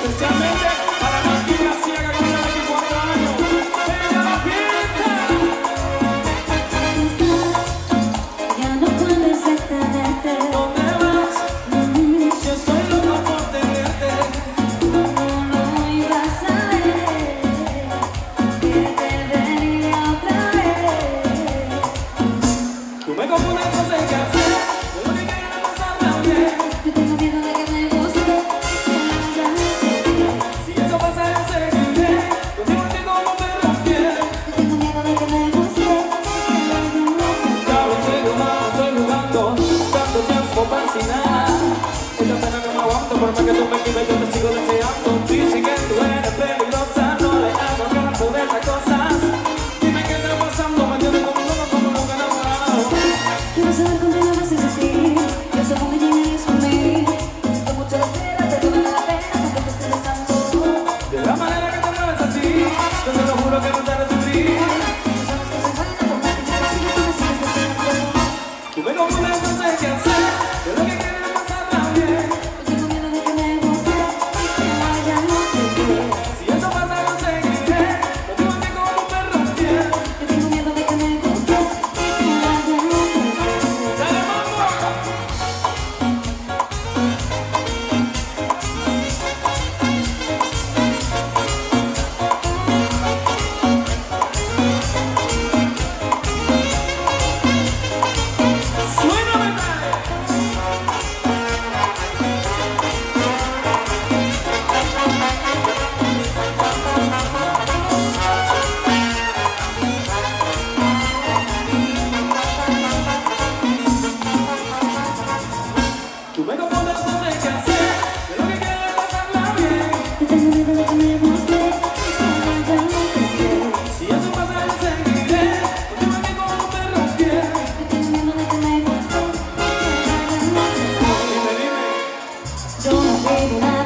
Especialmente para Martín García, que tiene 24 años. ¡Venga la fiesta! Ya no puedes detenerte. ¿Dónde vas? Yo estoy loco por tenerte. No lo ibas a ver, que te vería otra vez. Tú me confundes, no sé qué hacer. Yo lo que quiero es pasarla bien. Yo tengo miedo de que me guste. Si eso pasa, yo seguiré. Contigo estoy como un perro fiel. Yo tengo miedo de que me guste. Sabes que yo no estoy jugando tanto tiempo para sin nada. Esta pena no me aguanto, por más que tú me quimes, yo te sigo deseando. Dice que tú eres peligrosa, no le hago caso de esas cosas. Dime qué está pasando, me tienes como un loco, como nunca enamorado. Quiero saber cuánto me vas a decir. Yo soy como tienes conmigo. Siento mucho la espera, pero vale la pena porque te estoy besando. De la manera que te mueves así, yo te lo juro que no te haré sufrir. Tú sabes que soy buena, por más que te siga, tú me sigues deseando. Tú me confundes, no sé qué hacer. Yo lo que quiero es pasarla bien. Yo tengo miedo de que me guste, que vaya no te quiero. Si eso pasa, yo seguiré. Contigo estoy como un perro fiel. Yo tengo miedo de que me guste, que vaya no te quiero. ¡Dale, mambo! ¡Suena metal! Tú me confundes, no sé qué hacer. Yo lo que quiero es pasarla bien. Yo tengo miedo de que me guste, que vaya no te quiero. Si eso pasa, yo seguiré. Contigo estoy como un perro fiel. Yo tengo miedo de que me guste, que vaya no te quiero. Dime, dime. Yo no digo nada.